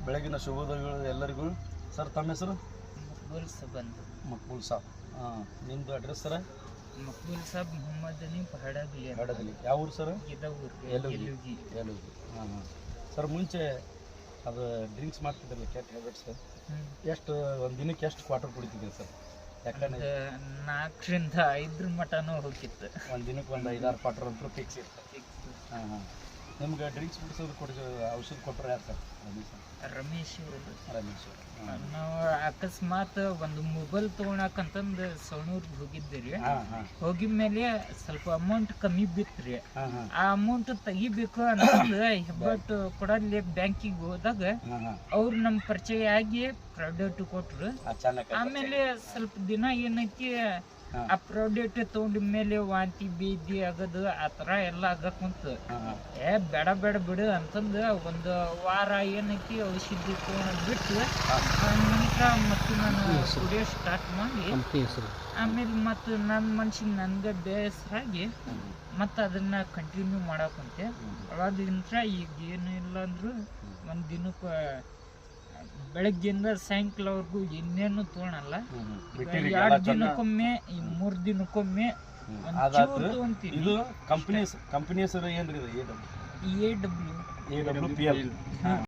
ಬೆಳಗಿನ ಶುಭೋದಯಗಳು ಎಲ್ಲರಿಗೂ. ಸರ್ ತಮ್ಮ ಹೆಸರು? ಮಕ್ಬೂಲ್ ಸಾಬ್ ಅಂತ. ಮಕ್ಬೂಲ್ ಸಾಬ್. ನಿಮ್ಮದು ಅಡ್ರೆಸ್ ಸರ? ಮಕ್ಬೂಲ್ ಸಾಬ್ ಮೊಹಮ್ಮದನಿ ಹಡಗಲಿ. ಹಡಗಲಿ. ಯಾವ ಊರು ಸರ್? ಎಲುಗಿ. ಹಾಂ ಹಾಂ. ಸರ್ ಮುಂಚೆ ಅದು ಡ್ರಿಂಕ್ಸ್ ಮಾಡ್ತಿದ್ರಲ್ಲ, ಕೆಟ್ಟ ಹ್ಯಾಬಿಟ್ಸ್, ಎಷ್ಟು ಒಂದು ದಿನಕ್ಕೆ ಎಷ್ಟು ಕ್ವಾರ್ಟರ್ ಕುಡಿತಿದ್ರಿ ಸರ್? ಯಾಕಂದ್ರೆ 4ರಿಂದ 5 ಮಟನೂ ಹೋಗಿತ್ತು. ಒಂದು ದಿನಕ್ಕೆ ಒಂದು 5-6 ಕ್ವಾರ್ಟರ್ ಅಂತೂ ಫಿಕ್ಸ್ ಇತ್ತು. ಹಾಂ ಹಾಂ. ನಿಮ್ಗೆ ಡ್ರಿಂಕ್ಸ್ ಬಿಡಿಸೋದು ಔಷಧ ಕೊಟ್ಟರೆ ಯಾರು ಸರ್? ರಮೇಶ್ ಅವರು. ರಮೇಶ್ ಅವರು. ನಾವು ಅಕಸ್ಮಾತ್ ಒಂದು ಮೊಬೈಲ್ ತೊಗೊಳಕಂತಂದು ಸವಣೂರ್ಗೆ ಹೋಗಿದ್ದೀರಿ. ಹೋಗಿದ ಮೇಲೆ ಸ್ವಲ್ಪ ಅಮೌಂಟ್ ಕಮ್ಮಿ ಬಿತ್ರಿ. ಆ ಅಮೌಂಟ್ ತೆಗಿಬೇಕು ಅಂತಂದು ಹೆಬ್ಬಟ್ಟು ಕೊಡಲ್ಲಿ ಬ್ಯಾಂಕಿಗೆ ಹೋದಾಗ ಅವ್ರು ನಮ್ಮ ಪರಿಚಯ ಆಗಿ ಪ್ರಾಡಕ್ಟ್ ಕೊಟ್ರು. ಆಮೇಲೆ ಸ್ವಲ್ಪ ದಿನ ಏನೈತಿ, ಆ ಪ್ರಾಡಕ್ಟ್ ತಗೊಂಡ ಮೇಲೆ ವಾಂತಿ ಬೀದಿ ಆಗದು ಆ ಥರ ಎಲ್ಲ ಆಗಕ್ ಕುಂತು ಬೇಡ ಬಿಡು ಅಂತಂದು ಒಂದು ವಾರ ಏನೈತಿ ಔಷಧಿ ತಗೊಂಡು ಬಿಟ್ಟು ನಂತರ ಮತ್ತು ನಾನು ಕುಡಿಯೋ ಸ್ಟಾರ್ಟ್ ಮಾಡಿ ಆಮೇಲೆ ಮತ್ತು ನನ್ನ ಮನ್ಸಿಗೆ ನನಗೆ ಬೇಸರಾಗಿ ಮತ್ತು ಅದನ್ನ ಕಂಟಿನ್ಯೂ ಮಾಡಕ್ಕಂತೆ. ಅವಾಗಿಂದ ಈಗ ಏನು ಇಲ್ಲ ಅಂದ್ರು ಒಂದು ದಿನಕ್ಕೆ ಬೆಳಗ್ಗೆಯಿಂದ ಸಾಯಂಕಾಲವರೆಗೂ ಇನ್ನೇನು ತೊಗೊಳಲ್ಲ. 2 ದಿನಕ್ಕೊಮ್ಮೆ 3 ದಿನಕ್ಕೊಮ್ಮೆ ತೊಗೊಂತೀನಿ. ಇದು ಕಂಪನಿ ಹೆಸರು ಏನ್ರಿ? ಇದು AWPL.